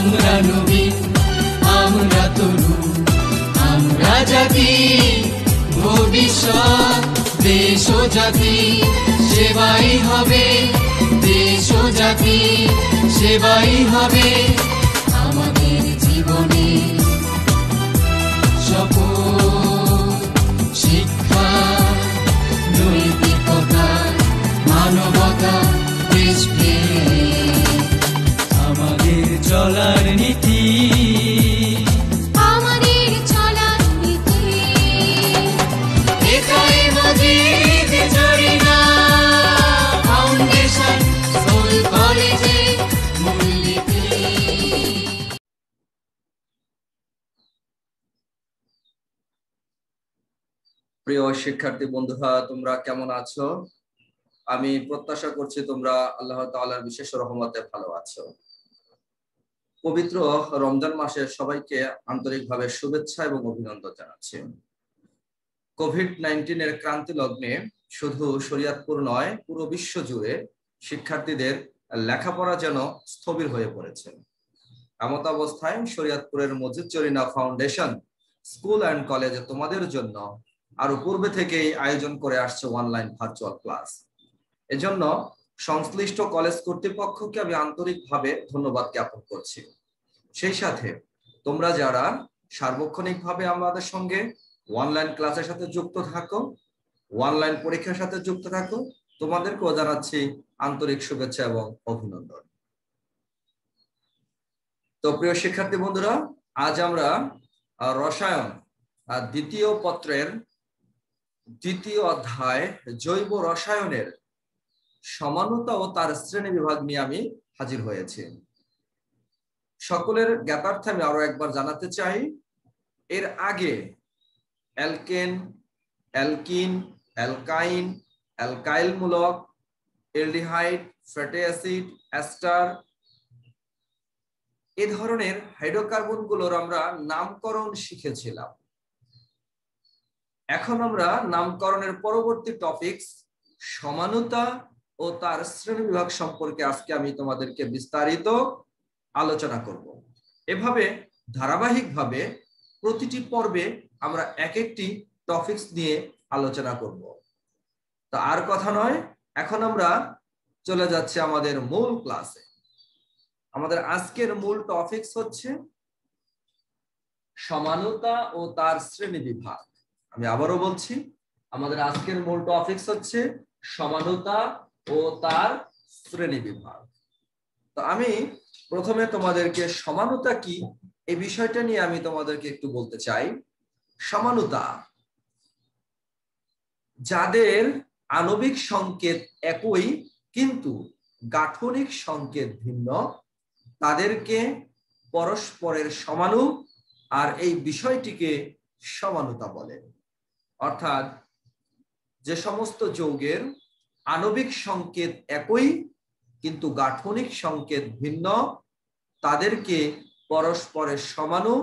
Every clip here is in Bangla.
আমরা নবীন, আমরা তরুণ, আমরা জাতি, ভবিষ্যৎ দেশ ও জাতি সেবাই হবে, দেশ ও জাতি সেবাই হবে আমাদের জীবনে। শপথ, শিক্ষা, নৈতিকতা, মানবতা, দেশপ্রেম আমাদের চলার নীতি, আমাদের চলার নীতি। এটাই মজিদ জরিনা ফাউন্ডেশন স্কুল কলেজে মূলনীতি। প্রিয় শিক্ষার্থী বন্ধুরা, তোমরা কেমন আছো? আমি প্রত্যাশা করছি তোমরা আল্লাহ তাআলার বিশেষ রহমতে ভালো আছো। পবিত্র রমজান মাসের সবাইকে আন্তরিকভাবে শুভেচ্ছা এবং অভিনন্দন জানাচ্ছি। কোভিড-19 এর ক্রান্তি লগ্নে শুধু শরীয়তপুর নয়, পুরো বিশ্ব জুড়ে শিক্ষার্থীদের লেখাপড়া যেন স্থবির হয়ে পড়েছে। এমত অবস্থায় শরীয়তপুরের Majid Jarina foundation school and কলেজে তোমাদের জন্য আরো পূর্বে থেকেই আয়োজন করে আসছে অনলাইন ভার্চুয়াল ক্লাস। এজন্য সংশ্লিষ্ট কলেজ কর্তৃপক্ষকে আমি আন্তরিকভাবে ধন্যবাদ জ্ঞাপন করছি। সেই সাথে তোমরা যারা সার্বক্ষণিকভাবে আমাদের সঙ্গে অনলাইন ক্লাসের সাথে যুক্ত থাকো, অনলাইন পরীক্ষার সাথে যুক্ত থাকো, তোমাদেরকেও জানাচ্ছি আন্তরিক শুভেচ্ছা এবং অভিনন্দন। তো প্রিয় শিক্ষার্থী বন্ধুরা, আজ আমরা রসায়ন দ্বিতীয় পত্রের দ্বিতীয় অধ্যায় জৈব রসায়নের সমানতা ও তার শ্রেণী বিভাগ নিয়ে আমি হাজির হয়েছি। সকলের জ্ঞাতার্থে আমি আরো একবার জানাতে চাই, এর আগে অ্যালকেন, অ্যালকিন, অ্যালকাইন, অ্যালকাইল মূলক, অ্যালডিহাইড, ফ্যাটি অ্যাসিড, এস্টার এই ধরনের হাইড্রোকার্বন গুলোর আমরা নামকরণ শিখেছিলাম। এখন আমরা নামকরণের পরবর্তী টপিকস সমানতা ও তার শ্রেণীবিভাগ সম্পর্কে আজকে আমি তোমাদেরকে বিস্তারিত আলোচনা করব। এভাবে ধারাবাহিকভাবে প্রতিটি পর্বে আমরা এক একটি টপিকস নিয়ে আলোচনা করব। তো আর কথা নয়, এখন আমরা চলে যাচ্ছি আমাদের মূল ক্লাসে। আমাদের আজকের মূল টপিকস হচ্ছে সমানতা ও তার শ্রেণীবিভাগ। আমি আবারও বলছি, আমাদের আজকের মূল টপিকস হচ্ছে সমানতা ও তার শ্রেণীবিভাগ। তো আমি প্রথমে তোমাদেরকে সমানতা কি এই বিষয়টা নিয়ে আমি তোমাদেরকে একটু বলতে চাই। সমানতা, যাদের আণবিক সংকেত একই কিন্তু গাঠনিক সংকেত ভিন্ন, তাদেরকে পরস্পরের সমাণু, আর এই বিষয়টিকে সমানতা বলে। অর্থাৎ যে সমস্ত যৌগের আণবিক সংকেত একই কিন্তু গাঠনিক সংকেত ভিন্ন, তাদেরকে পরস্পরের সমাণু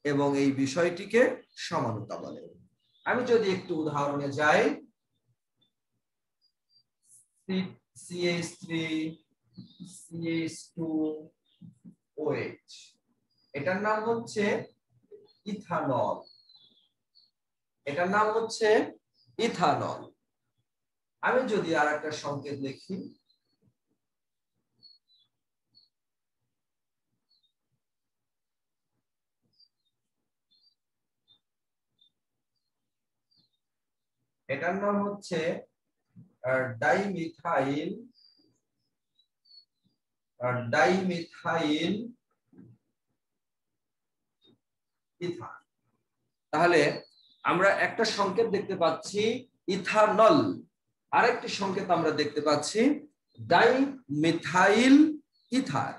এবং এই বিষয়টিকে সমানতা বলে। আমি যদি একটু উদাহরণে যাই, CH3 CH2OH, এটার নাম হচ্ছে ইথানল। এটার নাম হচ্ছে ইথানল। আমি যদি আর একটা সংকেত লিখি, এটার নাম হচ্ছে ডাইমিথাইল ইথার। তাহলে আমরা একটা সংকেত দেখতে পাচ্ছি ইথানল, আরেকটি সংকেত আমরা দেখতে পাচ্ছি ডাইমিথাইল ইথার।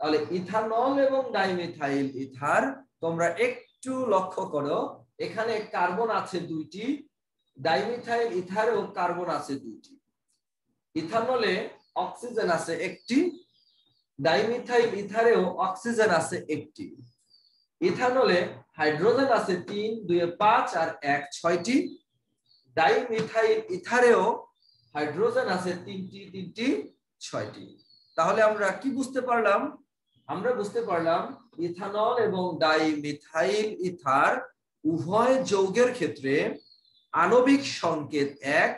তাহলে ইথানল এবং ডাইমিথাইল ইথার, তোমরা একটু লক্ষ্য করো, এখানে কার্বন আছে দুইটি, ডাইমিথাইল ইথারেও কার্বন আছে দুইটি। ইথানলে অক্সিজেন আছে একটি, ডাইমিথাইল ইথারেও অক্সিজেন আছে একটি। ইথানলে হাইড্রোজেন আছে 3, 2 5 আর 1 6টি। ডাইমিথাইল ইথারেও হাইড্রোজেন আছে 3টি 6টি। তাহলে আমরা কি বুঝতে পারলাম? আমরা বুঝতে পারলাম ইথানল এবং ডাইমিথাইল ইথার উভয় যৌগের ক্ষেত্রে আণবিক সংকেত এক,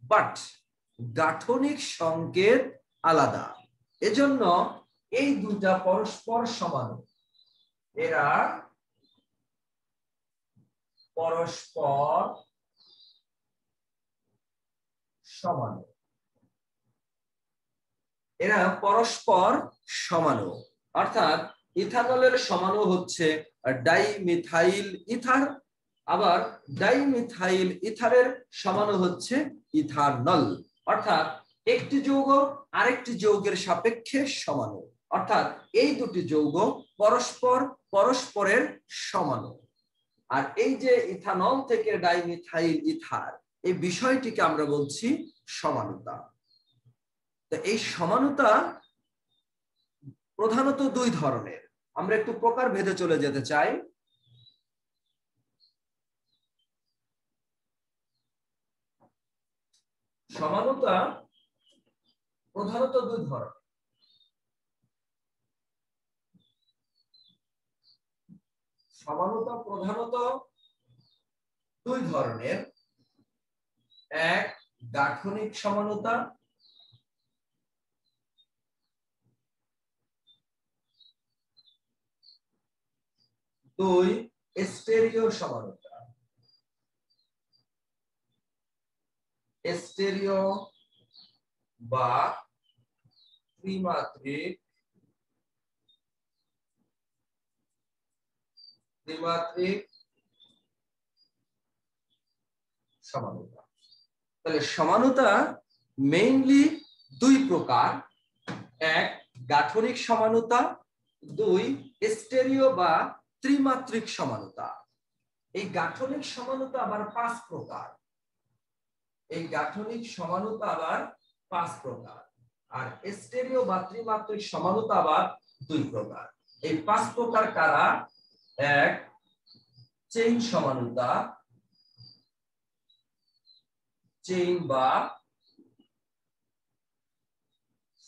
বাট গাঠনিক সংকেত আলাদা। এজন্য এই দুইটা পরস্পর সমাণু, এরা পরস্পর সমাণু, এরা পরস্পর সমাণু। অর্থাৎ ইথানলের সমাণু হচ্ছে ডাইমিথাইল ইথার, আবার ডাইমিথাইল ইথারের সমাণু হচ্ছে ইথানল। অর্থাৎ একটি যৌগ আরেকটি যৌগের সাপেক্ষে সমাণু, অর্থাৎ এই দুটি যৌগ পরস্পর পরস্পরের সমাণু। আর এই যে ইথানল থেকে ডাইমিথাইল ইথার, এই বিষয়টিকে আমরা বলছি সমানুতা। তো এই সমানুতা প্রধানত দুই ধরনের। আমরা একটু প্রকার ভেদে চলে যেতে চাই। সমানুতা প্রধানত দুই ধরনের। সমানুতা প্রধানত দুই ধরনের। এক, গাঠনিক সমানুতা, দুই, স্টেরিও সমানুতা। স্টেরিও বা ত্রিমাত্রিক সমানুতা। তাহলে সমানুতা মেইনলি দুই প্রকার। এক, গাঠনিক সমানুতা, দুই, স্টেরিও বা ত্রিমাত্রিক সমানুতা। এই গাঠনিক সমানুতা আবার পাঁচ প্রকার। এই গাঠনিক সমানুতা আবার পাঁচ প্রকার, আর স্টেরিও বা ত্রিমাত্রিক সমানুতা আবার দুই প্রকার। এই পাঁচ প্রকার কারা? এক, চেইন সমানুতা, চেইন বা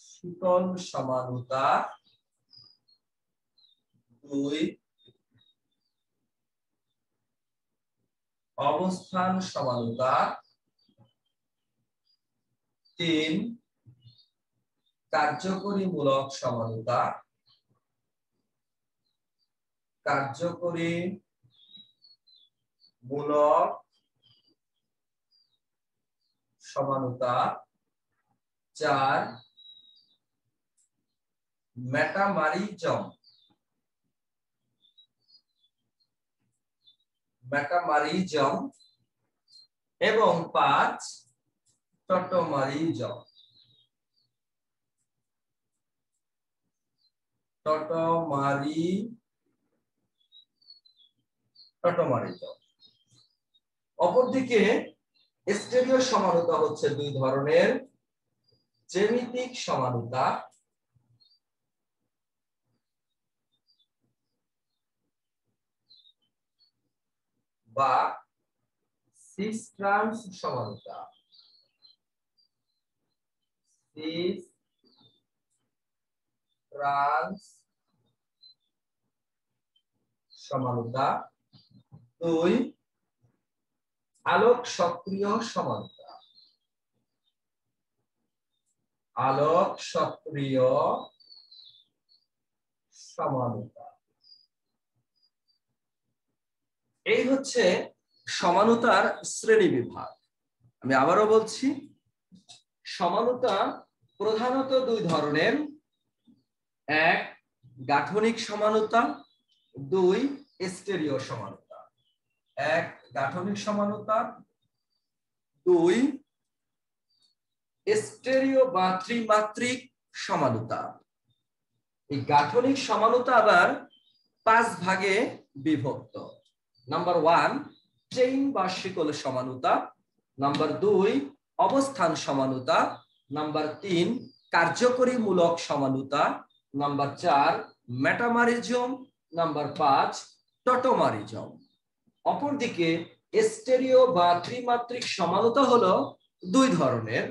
শীতল সমানুতা, দুই, অবস্থান সমানুতা, তিন, কার্যকরীমূলক সমানুতা, কার্যকরীমূলক সমানুতা, চার, মেটামারিজম, এবং পাঁচ, টটোমারিজম। অপরদিকে স্টেরিও সমানুতা হচ্ছে দুই ধরনের। জ্যামিতিক সমানুতা বা সিস ট্রান্স সমানুতা, দুই, আলোক সক্রিয় সমানুতা, এই হচ্ছে সমানুতার শ্রেণী বিভাগ। আমি আবারও বলছি, সমানুতা প্রধানত দুই ধরনের। এক, গাঠনিক সমানুতা, দুই, স্টেরিও সমানুতা। এক, গাঠনিক সমানুতা, দুই, স্টেরিও বা ত্রিমাত্রিক সমানুতা। এই গাঠনিক সমানুতা আবার পাঁচ ভাগে বিভক্ত। নাম্বার ওয়ান, চেইন বা শিকল সমানুতা। নাম্বার দুই, অবস্থান সমানুতা। নাম্বার তিন, কার্যকরীমূলক সমানুতা। নাম্বার চার, মেটামারিজম। নাম্বার পাঁচ, টটোমারিজম। অপরদিকে স্টেরিও বা ত্রিমাত্রিক সমানুতা হলো দুই ধরনের।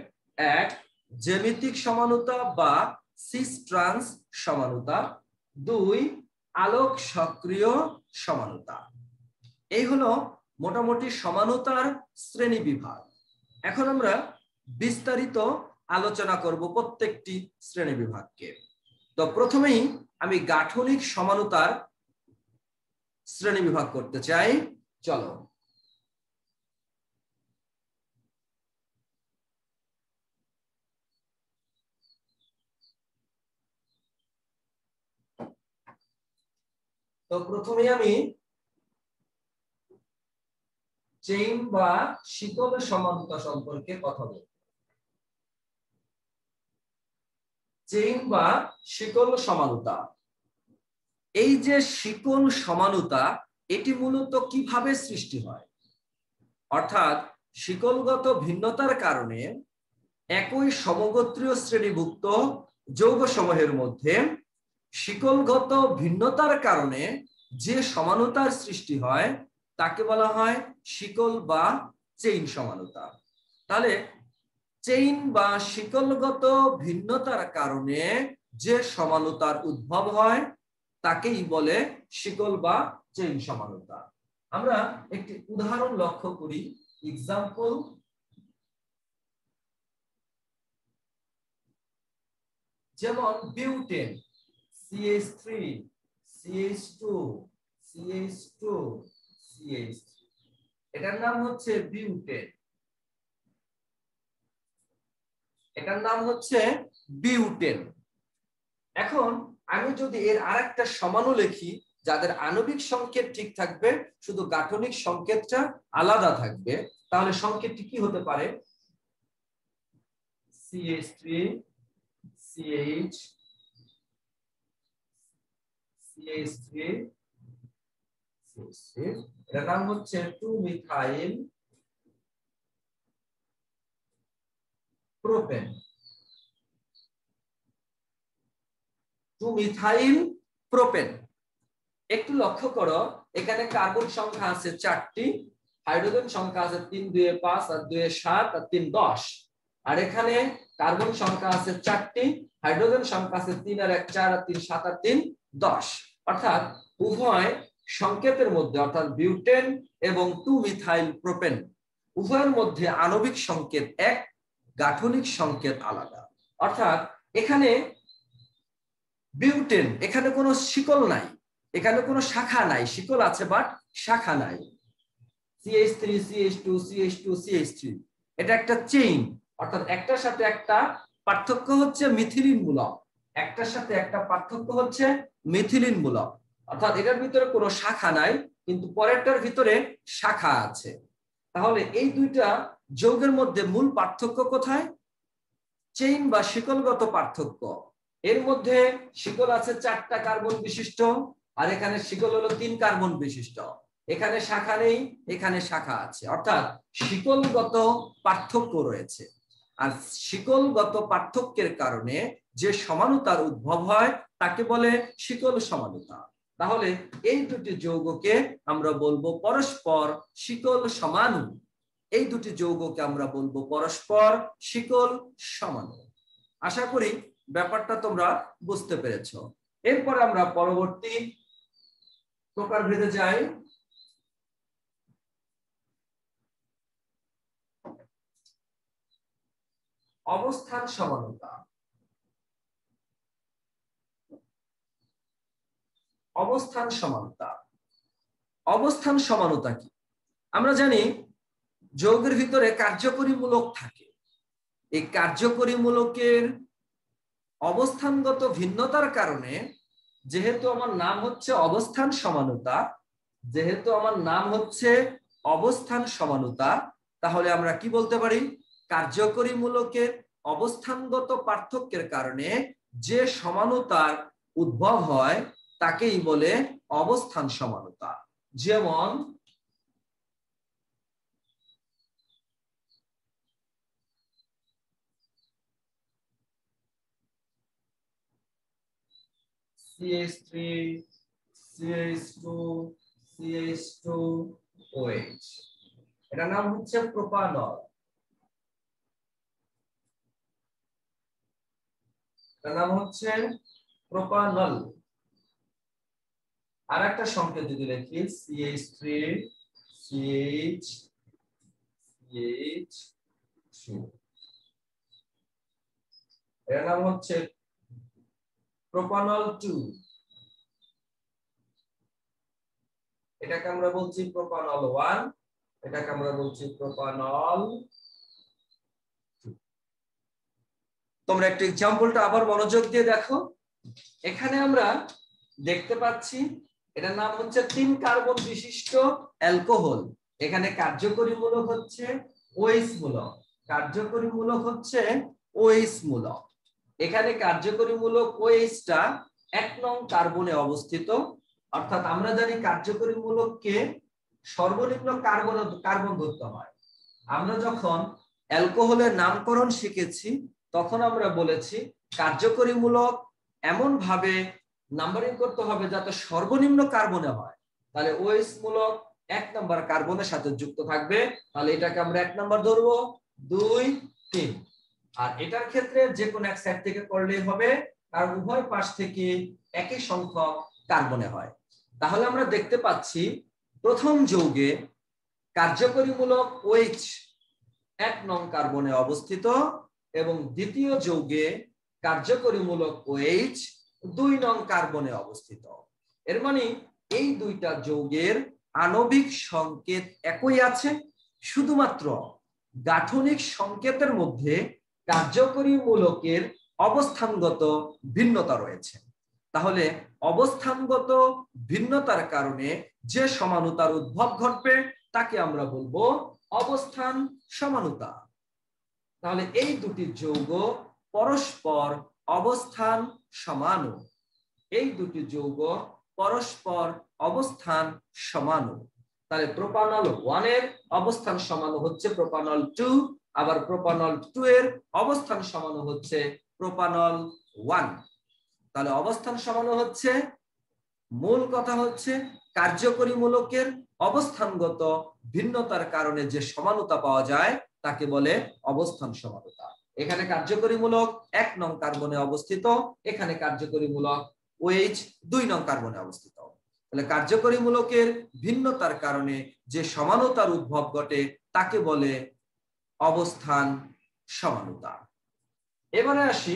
এক, জ্যামিতিক সমানুতা বা সিস ট্রান্স সমানুতা, 2 আলোক সক্রিয় সমানুতা। এই হলো মোটামুটি সমানুতার শ্রেণী বিভাগ। এখন আমরা বিস্তারিত আলোচনা করব প্রত্যেকটি শ্রেণী বিভাগকে। তো প্রথমেই আমি গাঠনিক সমানুতার শ্রেণী বিভাগ করতে চাই। চলো, তো প্রথমে আমি চেইন বা শিকল সমানুতা সম্পর্কে কথা বলব। চেইন বা শিকল সমানুতা, এই যে শিকল সমানুতা, এটি মূলত কিভাবে সৃষ্টি হয়? অর্থাৎ শিকলগত ভিন্নতার কারণে একই সমগোত্রীয় শ্রেণীভুক্ত যৌগসমূহের মধ্যে শিকলগত ভিন্নতার কারণে যে সমানুতার সৃষ্টি হয় তাকে বলা হয় শিকল বা চেইন সমানুতা। তাহলে চেইন বা শিকলগত ভিন্নতার কারণে যে সমানুতার উদ্ভব হয় তাকেই বলে শিকল বা চেইন সমানুতা। আমরা একটি উদাহরণ লক্ষ্য করি। এক্সাম্পল, যেমন butane CH3 CH2 CH2 CH3, এটার নাম হচ্ছে বিউটেন, এটার নাম হচ্ছে বিউটেন। এখন আমি যদি এর আরেকটা সমানু লিখি যাদের আণবিক সংকেত ঠিক থাকবে, শুধু গাঠনিক সংকেতটা আলাদা থাকবে, তাহলে সংকেতটি কি হতে পারে? CH3 CH CH3 CH3, এর নাম হচ্ছে 2 মিথাইল প্রোপেন। 2 methyl propane. একটু লক্ষ্য করো, এখানে কার্বন সংখ্যা আছে 4টি, হাইড্রোজেন সংখ্যা আছে 3 2 5 আর 2 7 আর 3 10, আর এখানে কার্বন সংখ্যা আছে 4টি, হাইড্রোজেন সংখ্যা আছে 3 আর 1 4 আর 3 7 আর 3 10। অর্থাৎ উভয় সংকেতের মধ্যে, অর্থাৎ বিউটেন এবং 2 মিথাইল প্রোপেন, উভয়ের মধ্যে আণবিক সংকেত এক, গাঠনিক সংকেত আলাদা। অর্থাৎ এখানে বিউটেন, এখানে কোনো শিকল নাই, এখানে কোনো শাখা নাই, শিকল আছে বাট শাখা নাই। CH3 CH2 CH2 CH3, এটা একটা চেইন, অর্থাৎ একটার সাথে একটা পার্থক্য হচ্ছে মিথিলিন মূলক, একটার সাথে একটা পার্থক্য হচ্ছে মিথিলিন মূলক, অর্থাৎ এটার ভিতরে কোনো শাখা নাই, কিন্তু পরেরটার ভিতরে শাখা আছে। তাহলে এই দুইটা যৌগের মধ্যে মূল পার্থক্য কোথায়? চেইন বা শিকলগত পার্থক্য। এর মধ্যে শিকল আছে 4টা কার্বন বিশিষ্ট, আর এখানে শিকল হলো 3 কার্বন বিশিষ্ট। এখানে শাখা নেই, এখানে শাখা আছে, অর্থাৎ শিকলগত পার্থক্য রয়েছে। আর শিকলগত পার্থক্যের কারণে যে সমানুতার উদ্ভব হয় তাকে বলে শিকল সমানুতা। তাহলে এই দুটি যৌগকে আমরা বলবো পরস্পর শিকল সমানু, এই দুটি যৌগকে আমরা বলবো পরস্পর শিকল সমানু। আশা করি ব্যাপারটা তোমরা বুঝতে পেরেছো। এরপর আমরা পরবর্তী প্রকারভেদে যাই। অবস্থান সমানুতা। অবস্থান সমানুতা, অবস্থান সমানুতা কি? আমরা জানি যৌগের ভিতরে কার্যকরী মূলক থাকে। এই কার্যকরী মূলকের অবস্থানগত ভিন্নতার কারণে, যেহেতু আমার নাম হচ্ছে অবস্থান সমানুতা, যেহেতু আমার নাম হচ্ছে অবস্থান সমানুতা, তাহলে আমরা কি বলতে পারি? কার্যকরী মূলকের অবস্থানগত পার্থক্যের কারণে যে সমানুতার উদ্ভব হয় তাকেই বলে অবস্থান সমানুতা। যেমন CH3 CH2 CH2OH, এটার নাম হচ্ছে প্রোপানল, এটার নাম হচ্ছে প্রোপানল। আর একটা সংকেত যদি লিখি CH3 CH2, এর নাম হচ্ছে প্রোপানল 2। এটাকে আমরা বলছি প্রোপানল 1, এটাকে আমরা বলছি প্রোপানল 2। তোমরা একটু এক্সাম্পলটা আবার মনোযোগ দিয়ে দেখো। এখানে আমরা দেখতে পাচ্ছি এটার নাম হচ্ছে 3 কার্বন বিশিষ্ট অ্যালকোহল। এখানে কার্যকরী মূলক হচ্ছে OH মূলক, কার্যকরী মূলক হচ্ছে OH মূলক। এখানে কার্যকরী মূলক OH টা 1 নং কার্বনে অবস্থিত। অর্থাৎ আমরা জানি কার্যকরী মূলককে সর্বনিম্ন কার্বন ধরতে হয়। আমরা যখন অ্যালকোহলের নামকরণ শিখেছি তখন আমরা বলেছি কার্যকরী মূলক এমন ভাবে নাম্বারিং করতে হবে যাতে সর্বনিম্ন কার্বনে হয়। তাহলে OH মূলক 1 নম্বর কার্বনের সাথে যুক্ত থাকবে, তাহলে এটাকে আমরা 1 নম্বর ধরবো, 2, 3। আর এটার ক্ষেত্রে যে কোনো এক সাইড থেকে করলেই হবে, কারণ উভয় পাশ থেকে একই সংখ্যক কার্বনে হয়। তাহলে আমরা দেখতে পাচ্ছি প্রথম যৌগে কার্যকরী মূলক OH 1 নং কার্বনে অবস্থিত এবং দ্বিতীয় যৌগে কার্যকরী মূলক OH 2 নং কার্বনে অবস্থিত। এর মানে এই দুইটা যৌগের আণবিক সংকেত একই আছে, শুধুমাত্র গাঠনিক সংকেতের মধ্যে কার্যকরী মূলকের অবস্থানগত ভিন্নতা রয়েছে। তাহলে অবস্থানগত ভিন্নতার কারণে যে সমানুতার উদ্ভব ঘটবে তাকে আমরা বলবো অবস্থান সমানুতা। তাহলে এই দুটি যৌগ পরস্পর অবস্থান সমানু, এই দুটি যৌগ পরস্পর অবস্থান সমানু। তাহলে প্রোপানল 1 এর অবস্থান সমানু হচ্ছে প্রোপানল 2, আবার প্রোপানল 2 এর অবস্থান সমানু হচ্ছে প্রোপানল 1। তাহলে অবস্থান সমানু হচ্ছে, মূল কথা হচ্ছে কার্যকরী মূলকের অবস্থানগত ভিন্নতার কারণে যে সমানুতা পাওয়া যায় তাকে বলে অবস্থান সমানুতা। এখানে কার্যকরী মূলক 1 নং কার্বনে অবস্থিত, এখানে কার্যকরী মূলক OH 2 নং কার্বনে অবস্থিত। তাহলে কার্যকরী মূলকের ভিন্নতার কারণে যে সমানুতার উদ্ভব ঘটে তাকে বলে অবস্থান সমানুতা। এবারে আসি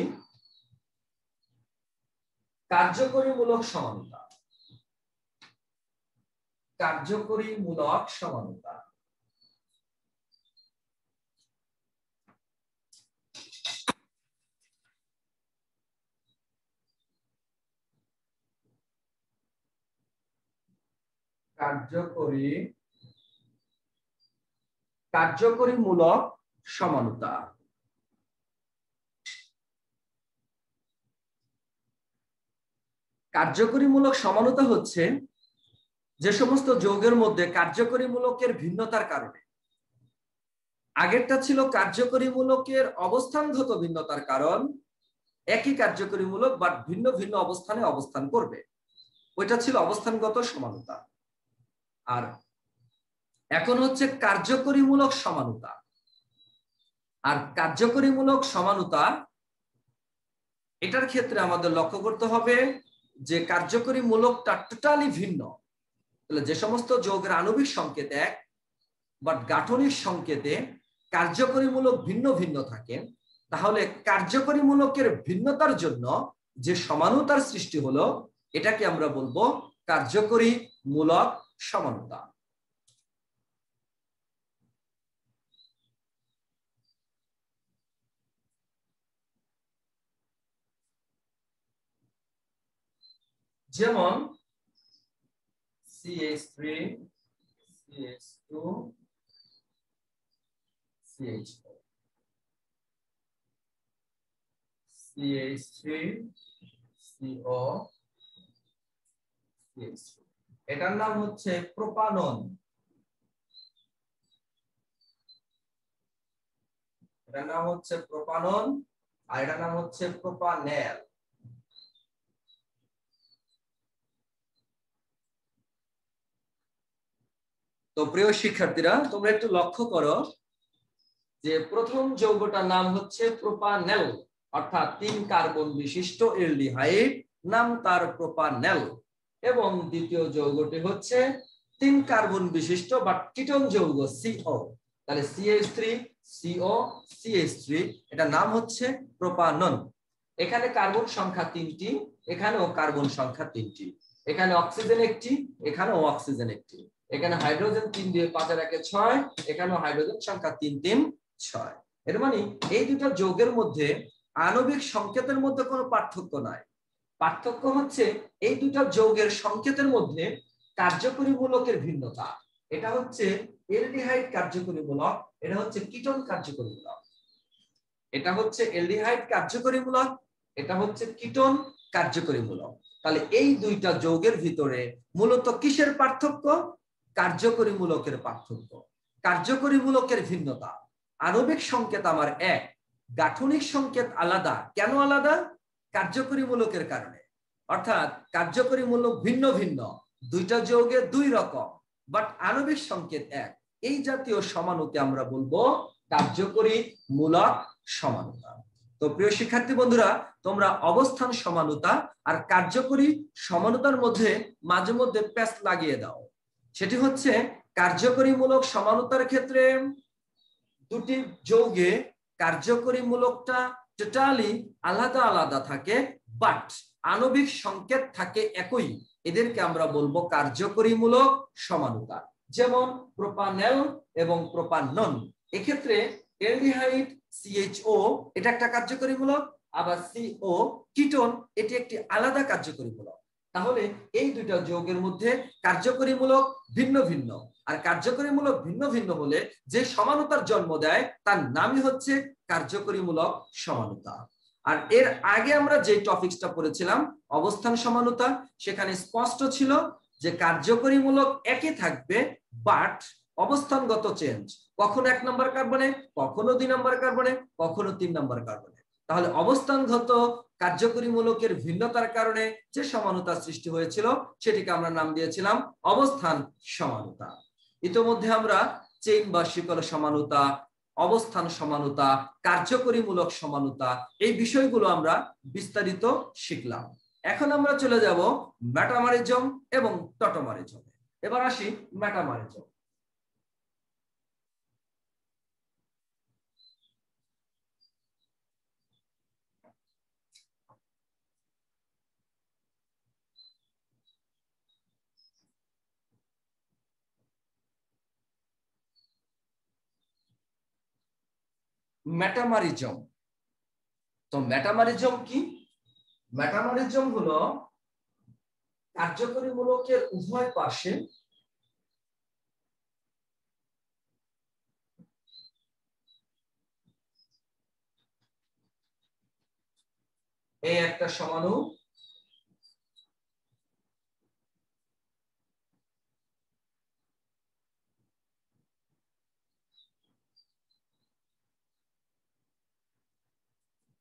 কার্যকরী মূলক সমানুতা। কার্যকরী মূলক সমানুতা, কার্যকরী মূলক সমানুতা। কার্যকরী মূলক সমানুতা হচ্ছে যে সমস্ত যৌগের মধ্যে কার্যকরী মূলকের ভিন্নতার কারণে, আগেরটা ছিল কার্যকরী মূলকের অবস্থানগত ভিন্নতার কারণ, একই কার্যকরী মূলক বাট ভিন্ন ভিন্ন অবস্থানে অবস্থান করবে, ওইটা ছিল অবস্থানগত সমানুতা। আর এখন হচ্ছে কার্যকরী মূলক সমানুতা। আর কার্যকরী মূলক সমানুতা এটার ক্ষেত্রে আমাদের লক্ষ্য করতে হবে যে কার্যকরী মূলকটা টোটালি ভিন্ন। তাহলে যে সমস্ত যৌগের আণবিক সংকেত এক বাট গাঠনিক সংকেতে কার্যকরী মূলক ভিন্ন ভিন্ন থাকে, তাহলে কার্যকরী মূলকের ভিন্নতার জন্য যে সমানুতার সৃষ্টি হলো এটাকে আমরা বলবো কার্যকরী মূলক সমানুতা। যেমন CH3 CH2 CH4, CH3 CO CH2, এটার নাম হচ্ছে প্রোপানন। এটার নাম হচ্ছে প্রোপানন আর এটার নাম হচ্ছে প্রোপানেল। তো প্রিয় শিক্ষার্থীরা, তোমরা একটু লক্ষ্য করো যে প্রথম যৌগটার নাম হচ্ছে প্রোপানেল, অর্থাৎ 3 কার্বন বিশিষ্ট অ্যালডিহাইড, নাম তার প্রোপানেল। এবং দ্বিতীয় যৌগটি হচ্ছে 3 কার্বন বিশিষ্ট বা কিটোন যৌগ CO। তাহলে CH3 CO CH3 এটা নাম হচ্ছে প্রোপানন। এখানে কার্বন সংখ্যা 3টি, এখানেও কার্বন সংখ্যা 3টি, এখানে অক্সিজেন একটি, এখানেও অক্সিজেন একটি, এখানে হাইড্রোজেন 3 দিয়ে 5 এর একে 6, এখানেও হাইড্রোজেন সংখ্যা 3 3 6। এর মানে এই দুটো যৌগের মধ্যে আণবিক সংকেতের মধ্যে কোনো পার্থক্য নাই। পার্থক্য হচ্ছে এই দুটো যৌগের সংকেতের মধ্যে কার্যকরী মূলকের ভিন্নতা। এটা হচ্ছে অ্যালডিহাইড কার্যকরী মূলক, এটা হচ্ছে কিটোন কার্যকরী মূলক। এটা হচ্ছে অ্যালডিহাইড কার্যকরী মূলক, এটা হচ্ছে কিটোন কার্যকরী মূলক। তাহলে এই দুইটা যৌগের ভিতরে মূলত কিসের পার্থক্য? কার্যকরী মূলকের পার্থক্য, কার্যকরী মূলকের ভিন্নতা। আণবিক সংকেত আমার এক, গাঠনিক সংকেত আলাদা। কেন আলাদা? কার্যকরী মূলকের কারণে। অর্থাৎ কার্যকরী মূলক ভিন্ন ভিন্ন, দুইটা যৌগে দুই রকম, বাট আণবিক সংকেত এক। এই জাতীয় সমানুকে আমরা বলবো কার্যকরী মূলক সমানুতা। তো প্রিয় শিক্ষার্থী বন্ধুরা, তোমরা অবস্থান সমানুতা আর কার্যকরী সমানুতার মধ্যে মাঝে মধ্যে প্যাচ লাগিয়ে দাও। সেটি হচ্ছে কার্যকরী মূলক সমানুতার ক্ষেত্রে দুটি যৌগে কার্যকরী মূলকটা টোটালি আলাদা আলাদা থাকে, বাট আণবিক সংকেত থাকে একই। এদেরকে আমরা বলবো কার্যকরী মূলক সমানুতা। যেমন প্রোপানেল এবং প্রোপানন, এক্ষেত্রে অ্যালডিহাইড CHO এটা একটা কার্যকরী মূলক, আবার CO কিটোন এটি একটি আলাদা কার্যকরী মূলক। তাহলে এই দুইটা যৌগের মধ্যে কার্যকরী মূলক ভিন্ন ভিন্ন, আর কার্যকরী মূলক ভিন্ন ভিন্ন হলে যে সমানুতার জন্ম দেয় তার নামই হচ্ছে কার্যকরী মূলক সমানুতা। আর এর আগে আমরা যে টপিকসটা পড়েছিলাম অবস্থান সমানুতা, সেখানে স্পষ্ট ছিল যে কার্যকরী মূলক একই থাকবে, বাট অবস্থানগত চেঞ্জ, কখনো 1 নম্বর কার্বনে, কখনো 2 নম্বর কার্বনে, কখনো 3 নম্বর কার্বনে। তাহলে অবস্থানগত কার্যকরী মূলকের ভিন্নতার কারণে যে সমানুতা সৃষ্টি হয়েছিল সেটিকে আমরা নাম দিয়েছিলাম অবস্থান সমানুতা। ইতোমধ্যে আমরা চেইন বা শিকল সমানুতা, অবস্থান সমানুতা, কার্যকরী মূলক সমানুতা এই বিষয়গুলো আমরা বিস্তারিত শিখলাম। এখন আমরা চলে যাব মেটামারিজম এবং টটোমারিজম। এবার আসি মেটামারিজম। মেটামারিজম, তো মেটামারিজম কি? মেটামারিজম হলো কার্যকরী মূলকের উভয় পাশে এই একটা সমাণু,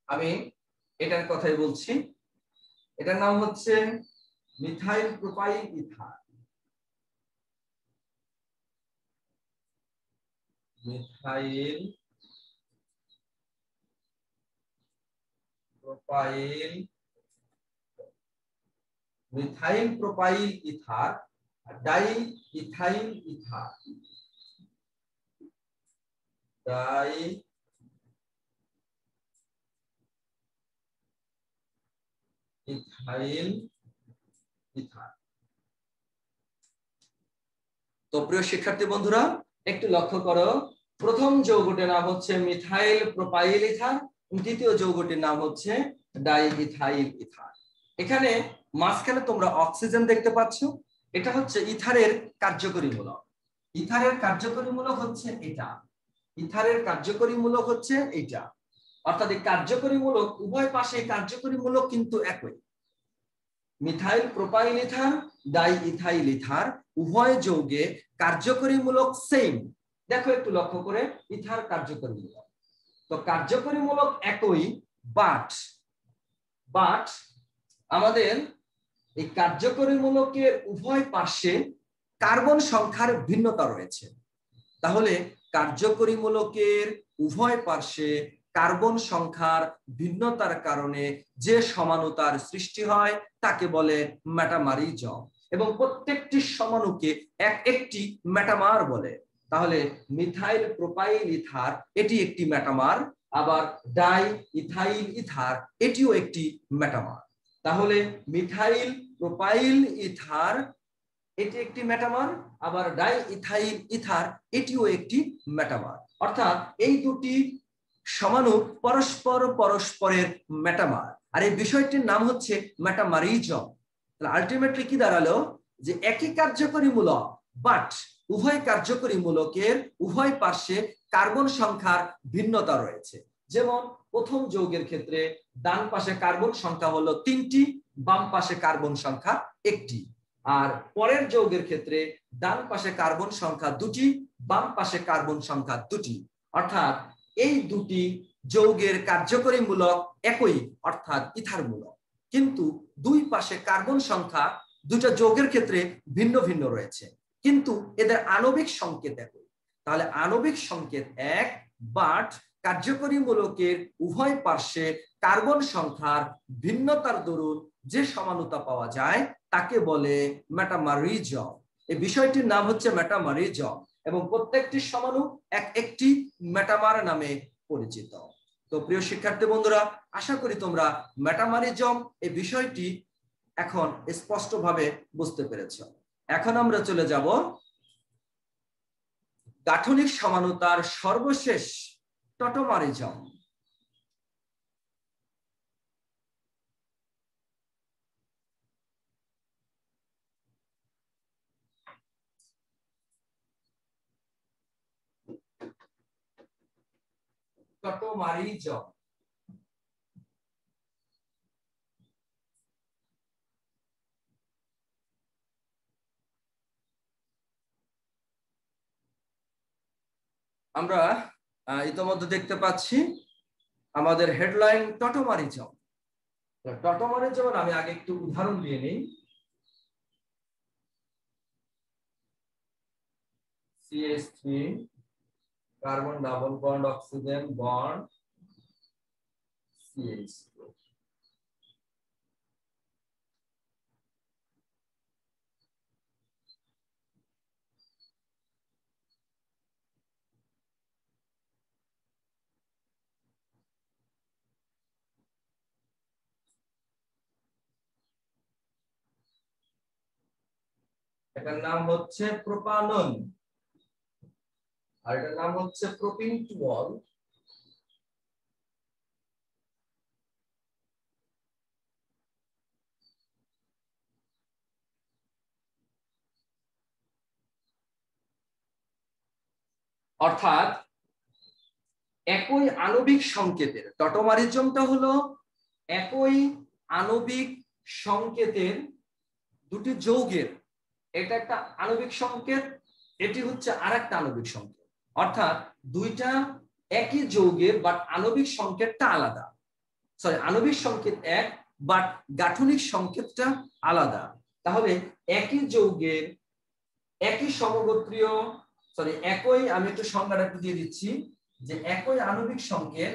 আমি এটার কথাই বলছি, এটার নাম হচ্ছে methyl propyl ether. Methyl propyl, methyl propyl ether, di ethyl ether, di ethyl ether. তো প্রিয় শিক্ষার্থী বন্ধুরা একটু লক্ষ্য করো, প্রথম যৌগটির নাম হচ্ছে মিথাইল প্রোপাইল ইথার, দ্বিতীয় যৌগটির নাম হচ্ছে ডাই ইথাইল ইথার। এখানে মাঝখানে তোমরা অক্সিজেন দেখতে পাচ্ছ, এটা হচ্ছে ইথারের কার্যকরী মূলক। ইথারের কার্যকরী মূলক হচ্ছে এটা, ইথারের কার্যকরী মূলক হচ্ছে এটা। অর্থাৎ এই কার্যকরী মূলক উভয় পাশে কার্যকরী মূলক কিন্তু একই। Methyl propyl ether, di ethyl ether উভয় যৌগে কার্যকরী মূলক সেম। দেখো একটু লক্ষ্য করে, ইথার কার্যকরী মূলক, তো কার্যকরী মূলক একই, বাট আমাদের এই কার্যকরী মূলকের উভয় পাশে কার্বন সংখ্যার ভিন্নতা রয়েছে। তাহলে কার্যকরী মূলকের উভয় পাশে কার্বন সংখ্যার ভিন্নতার কারণে যে সমানুতার সৃষ্টি হয় তাকে বলে মেটামারিজম, এবং প্রত্যেকটি সমাণুকে একটি মেটামার বলে। তাহলে মিথাইল প্রোপাইল ইথার এটি একটি মেটামার, আবার ডাই ইথাইল ইথার এটিও একটি মেটামার। তাহলে মিথাইল প্রোপাইল ইথার এটি একটি মেটামার, আবার ডাই ইথাইল ইথার এটিও একটি মেটামার। অর্থাৎ এই দুটি সমাণু পরস্পরের মেটামার, আর এই বিষয়টির নাম হচ্ছে মেটামারিজম। তাহলে আলটিমেটলি কি দাঁড়ালো, যে একই কার্যকরী মূলক বাট উভয় কার্যকরী মূলকের উভয় পার্শ্বে কার্বন সংখ্যার ভিন্নতা রয়েছে। যেমন প্রথম যৌগের ক্ষেত্রে ডান পাশে কার্বন সংখ্যা হলো 3টি, বাম পাশে কার্বন সংখ্যা 1টি। আর পরের যৌগের ক্ষেত্রে ডান পাশে কার্বন সংখ্যা 2টি, বাম পাশে কার্বন সংখ্যা 2টি। অর্থাৎ এই দুটি যৌগের কার্যকরী মূলক একই, অর্থাৎ ইথার মূলক, কিন্তু দুই পাশে কার্বন সংখ্যা দুটো যৌগের ক্ষেত্রে ভিন্ন ভিন্ন রয়েছে, কিন্তু এদের আণবিক সংকেত একই। তাহলে আণবিক সংকেত এক, বাট কার্যকরী মূলকের উভয় পার্শ্বে কার্বন সংখ্যার ভিন্নতার দরুন যে সমানুতা পাওয়া যায় তাকে বলে মেটামারিজম। এই বিষয়টির নাম হচ্ছে মেটামারিজম, এবং প্রত্যেকটি সমাণু একটি মেটামার নামে পরিচিত। তো প্রিয় শিক্ষার্থী বন্ধুরা, আশা করি তোমরা মেটামারিজম এই বিষয়টি এখন স্পষ্টভাবে বুঝতে পেরেছ। এখন আমরা চলে যাব গাঠনিক সমানুতার সর্বশেষ টটোমারিজম। টটোমারিজম আমরা ইতিমধ্যে দেখতে পাচ্ছি আমাদের হেডলাইন টটোমারিজম। টটোমারিজম আমি আগে একটু উদাহরণ দিয়ে নিই। CH3 carbon double bond oxygen bond CH2। এটার নাম হচ্ছে প্রোপানন, আর এটার নাম হচ্ছে প্রোপিনটুঅল। অর্থাৎ একই আণবিক সংকেতের, টটোমারিজমটা হলো একই আণবিক সংকেতের দুটি যৌগের, এটা একটা আণবিক সংকেত, এটি হচ্ছে আরেকটা আণবিক সংকেত। অর্থাৎ দুইটা একই যৌগের বাট আণবিক সংকেতটা আলাদা, আণবিক সংকেত এক বাট গাঠনিক সংকেতটা আলাদা। তাহলে একই যৌগের একই সমগোত্রীয় একই, আমি একটু সংজ্ঞাটা একটু দিয়ে দিচ্ছি, যে একই আণবিক সংকেত,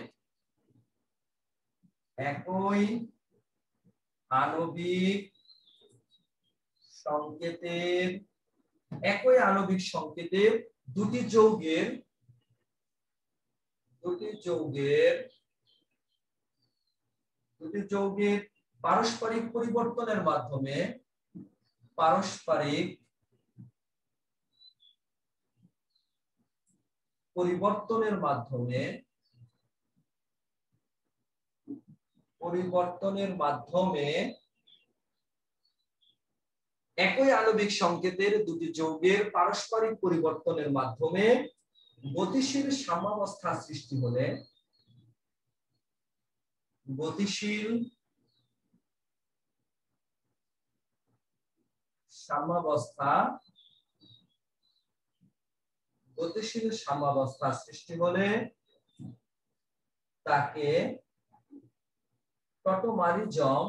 একই আণবিক সংকেতের একই আণবিক সংকেতের দুটি যৌগের পারস্পরিক পরিবর্তনের মাধ্যমে একই আণবিক সংকেতের দুটি যৌগের পারস্পরিক পরিবর্তনের মাধ্যমে গতিশীল সাম্যাবস্থা সৃষ্টি হলে গতিশীল সাম্যাবস্থা সৃষ্টি হলে তাকে টটোমারিজম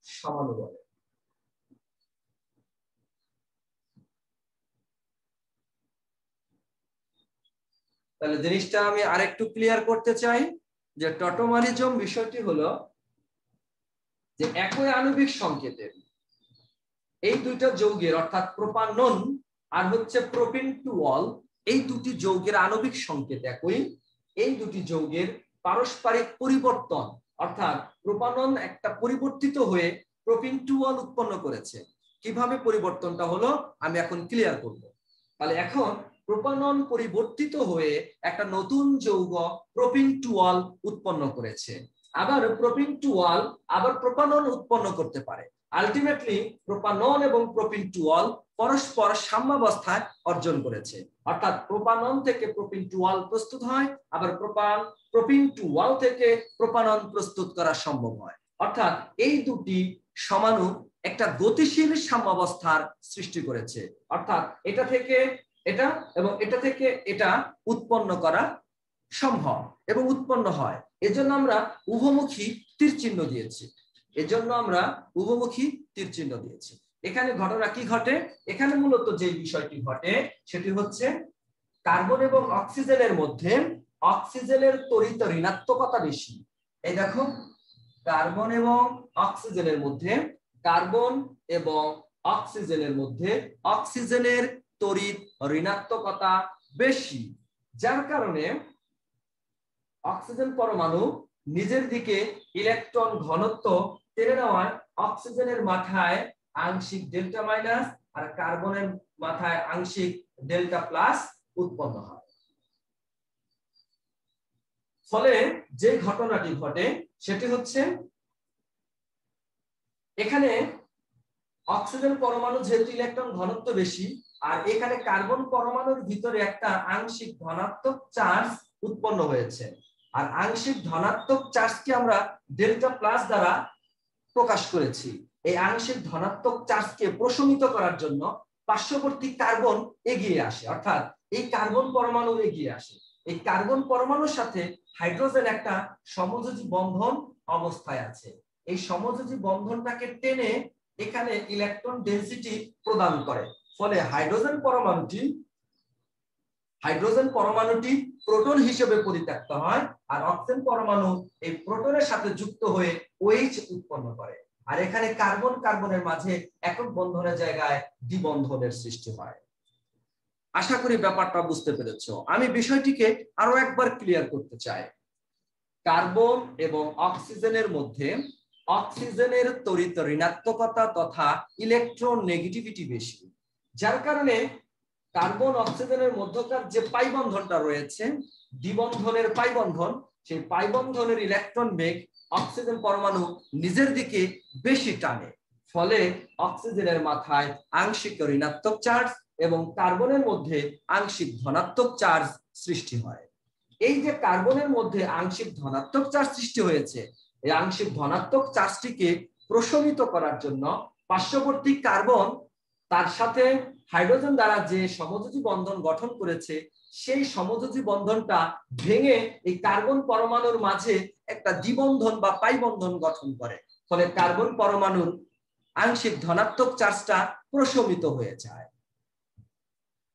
সমাণু বলে। তাহলে জিনিসটা আমি আরেকটু ক্লিয়ার করতে চাই যে টটোমারিজম বিষয়টি হলো যে একই আণবিক সংকেতের এই দুইটা যৌগের অর্থাৎ প্রোপানন আর হচ্ছে প্রোপিন-টু-অল, এই দুটি যৌগের আণবিক সংকেত একই। এই দুটি যৌগের পারস্পরিক পরিবর্তন অর্থাৎ প্রোপানন একটা পরিবর্তিত হয়ে প্রোপিন-টু-অল উৎপন্ন করেছে। কিভাবে পরিবর্তনটা হলো আমি এখন ক্লিয়ার করব। তাহলে এখন প্রোপানন পরিবর্তিত হয়ে একটা নতুন যৌগ প্রোপিন-টু-অল উৎপন্ন করেছে। আবার প্রোপিন-টু-অল আবার প্রোপানন উৎপন্ন করতে পারে। আলটিমেটলি প্রোপানন এবং প্রোপিন-টু-অল পরস্পর সাম্যাবস্থায় অর্জন করেছে, অর্থাৎ প্রোপানন থেকে প্রোপিন-টু-অল প্রস্তুত হয়, আবার প্রোপিন-টু-অল থেকে প্রোপানন প্রস্তুত করা সম্ভব হয়। অর্থাৎ এই দুটি সমাণু একটা গতিশীল সাম্যাবস্থার সৃষ্টি করেছে, অর্থাৎ এটা থেকে এটা এবং এটা থেকে এটা উৎপন্ন করা সম্ভব এবং উৎপন্ন হয়। এজন্য আমরা উভমুখী তীর চিহ্ন দিয়েছি। এখানে ঘটনা কি ঘটে? এখানে মূলত যে বিষয়টি ঘটে সেটি হচ্ছে কার্বন এবং অক্সিজেনের মধ্যে অক্সিজেনের তড়িৎ ঋণাত্মকতা বেশি। এই দেখো, কার্বন এবং অক্সিজেনের মধ্যে অক্সিজেনের তড়িৎ ঋণাত্মকতা বেশি, যার কারণে অক্সিজেন পরমাণু নিজের দিকে ইলেকট্রন ঘনত্ব টেনে নেওয়ায় অক্সিজেনের মাথায় আংশিক ডেল্টা মাইনাস আর কার্বনের মাথায় আংশিক ডেল্টা প্লাস উৎপন্ন হয়। ফলে যে ঘটনাটি ঘটে সেটি হচ্ছে এখানে অক্সিজেন পরমাণু যেহেতু ইলেকট্রন ঘনত্ব বেশি, আর এখানে কার্বন পরমাণুর ভিতরে একটা আংশিক ধনাত্মক চার্জ উৎপন্ন হয়েছে, আর আংশিক ধনাত্মক চার্জকে আমরা ডেল্টা প্লাস দ্বারা প্রকাশ করেছি। এই আংশিক ধনাত্মক চার্জকে প্রশমিত করার জন্য পার্শ্ববর্তী কার্বন এগিয়ে আসে, অর্থাৎ এই কার্বন পরমাণু এগিয়ে আসে। এই কার্বন পরমাণুর সাথে হাইড্রোজেন একটা সমযোজী বন্ধন অবস্থায় আছে। এই সমযোজী বন্ধনটাকে টেনে এখানে ইলেকট্রন ডেনসিটি প্রদান করে। ফলে হাইড্রোজেন পরমাণুটি প্রোটন হিসেবে পরিত্যক্ত হয়, আর অক্সিজেন পরমাণু এই প্রোটনের সাথে যুক্ত হয়ে OH উৎপন্ন করে। আর এখানে কার্বন কার্বনের মাঝে একক বন্ধনের জায়গায় দ্বিবন্ধনের সৃষ্টি হয়। আশা করি ব্যাপারটা বুঝতে পেরেছো। আমি বিষয়টিকে আরো একবার ক্লিয়ার করতে চাই। কার্বন এবং অক্সিজেনের মধ্যে অক্সিজেনের তড়িৎ ঋণাত্মকতা তথা ইলেকট্রন নেগেটিভিটি বেশি, যার কারণে কার্বন অক্সিজেনের মধ্যকার যে পাই বন্ধনটা রয়েছে, দ্বিবন্ধনের পাই বন্ধন, সেই পাই বন্ধনের ইলেকট্রন বেগ অক্সিজেন পরমাণু নিজের দিকে বেশি টানে। ফলে অক্সিজেনের মাথায় আংশিক ঋণাত্মক চার্জ এবং কার্বনের মধ্যে আংশিক ধনাত্মক চার্জ সৃষ্টি হয়। এই যে কার্বনের মধ্যে আংশিক ধনাত্মক চার্জ সৃষ্টি হয়েছে, এই আংশিক ধনাত্মক চার্জটিকে প্রশমিত করার জন্য পার্শ্ববর্তী কার্বন তার সাথে হাইড্রোজেন দ্বারা যে সমযোজী বন্ধন গঠন করেছে, সেই সমযোজী বন্ধনটা ভেঙে এই কার্বন পরমাণুর মাঝে একটা দ্বিবন্ধন বা পাই বন্ধন গঠন করে। ফলে কার্বন পরমাণুর আংশিক ধনাত্মক চার্জটা প্রশমিত হয়ে যায়,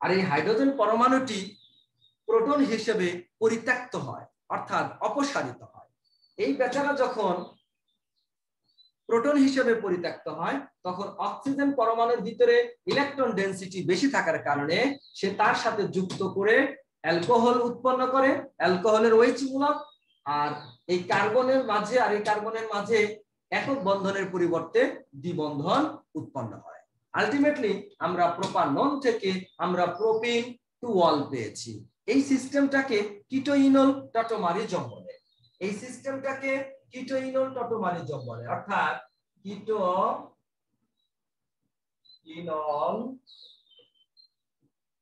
আর এই হাইড্রোজেন পরমাণুটি প্রোটন হিসেবে পরিত্যক্ত হয়, অর্থাৎ অপসারিত হয়। এই বেচারা যখন প্রোটন হিসেবে পরিত্যক্ত হয়, তখন অক্সিজেন পরমাণুর ভিতরে ইলেকট্রন ডেনসিটি বেশি থাকার কারণে সে তার সাথে যুক্ত করে অ্যালকোহল উৎপন্ন করে, অ্যালকোহলের OH মূলক। আর এই কার্বনের মাঝে আর এই কার্বনের মাঝে একক বন্ধনের পরিবর্তে দ্বিবন্ধন উৎপন্ন হয়। আলটিমেটলি আমরা প্রোপানন থেকে আমরা প্রোপিন-টু-অল পেয়েছি। এই সিস্টেমটাকে কিটোইনল টটোমারিজম বলে। অর্থাৎ কিটোইনল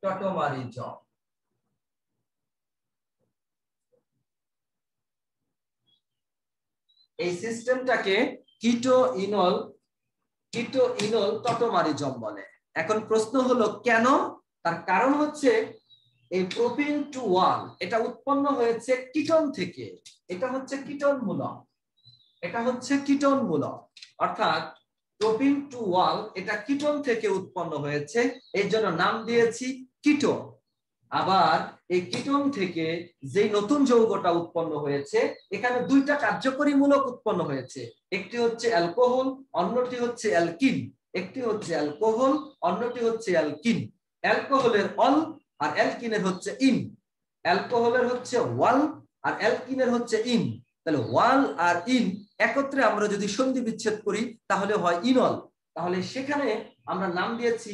টটোমারিজম। এই সিস্টেমটাকে কিটোইনল টটোমারিজম বলে। এখন প্রশ্ন হলো কেন? তার কারণ হচ্ছে এই প্রোপিন-টু-অল এটা উৎপন্ন হয়েছে কিটোন থেকে। এটা হচ্ছে কিটোন মূলক, অর্থাৎ প্রোপিন-টু-অল এটা কিটোন থেকে উৎপন্ন হয়েছে, এই জন্য নাম দিয়েছি কিটো। আবার এই কিটোন থেকে যে নতুন যৌগটা উৎপন্ন হয়েছে, এখানে দুইটা কার্যকরী মূলক উৎপন্ন হয়েছে। একটি হচ্ছে অ্যালকোহল, অন্যটি হচ্ছে অ্যালকিন। একটি হচ্ছে অ্যালকোহল, অন্যটি হচ্ছে অ্যালকিন। অ্যালকোহলের অল আর অ্যালকিনের হচ্ছে ইন। অ্যালকোহলের হচ্ছে ওয়াল আর অ্যালকিনের হচ্ছে ইন। তাহলে ওয়াল আর ইন একত্রে আমরা যদি সন্ধি বিচ্ছেদ করি তাহলে হয় ইনল। তাহলে সেখানে আমরা নাম দিয়েছি,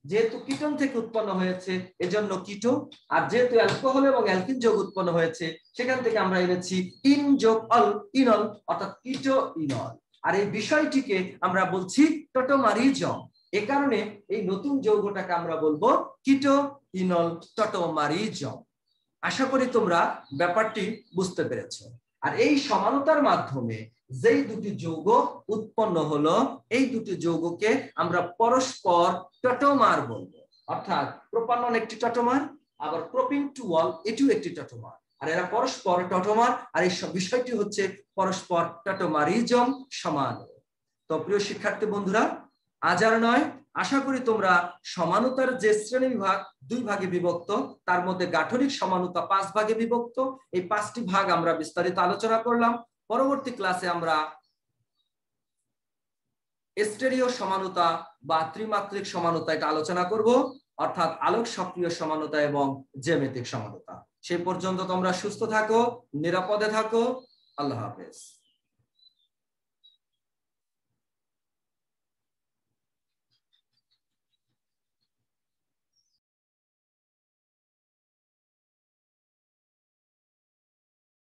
যেহেতু কিটোন থেকে উৎপন্ন হয়েছে এজন্য কিটো, আর যেহেতু অ্যালকোহল এবং অ্যালকিন যোগ উৎপন্ন হয়েছে সেখান থেকে আমরা এনেছি ইন যোগ অল, ইনল, অর্থাৎ কিটো ইনল। আর এই বিষয়টিকে আমরা বলছি টটোমারিজম। এ কারণে এই নতুন যৌগটাকে আমরা বলবো কিটো ইনল টটোমারিজম। আশা করি তোমরা ব্যাপারটি বুঝতে পেরেছো। আর এই সমানতার মাধ্যমে যেই দুটি যৌগ উৎপন্ন হলো, এই দুটি যৌগকে আমরা পরস্পর টটোমার বলবো। অর্থাৎ প্রোপানন একটি টটোমার, আবার প্রোপিন টু ওয়াল এটিও একটি টটোমার, আর এরা পরস্পর টটোমার। আর এই বিষয়টি হচ্ছে পরস্পর টটোমারিজম সমান। তো প্রিয় শিক্ষার্থী বন্ধুরা, আজ আর নয়, আশা করি তোমরা সমানতার যে শ্রেণী বিভাগ দুই ভাগে বিভক্ত, তার মধ্যে গাঠনিক সমানতা 5 ভাগে বিভক্ত। এই 5টি ভাগ আমরা বিস্তারিত আলোচনা করলাম। পরবর্তী ক্লাসে আমরা স্টেরিও সমানতা বা ত্রিমাত্রিক সমানতা এটা আলোচনা করব, অর্থাৎ আলোক সক্রিয় সমানতা এবং জ্যামিতিক সমানতা। সেই পর্যন্ত তোমরা সুস্থ থাকো, নিরাপদে থাকো। আল্লাহ হাফেজ।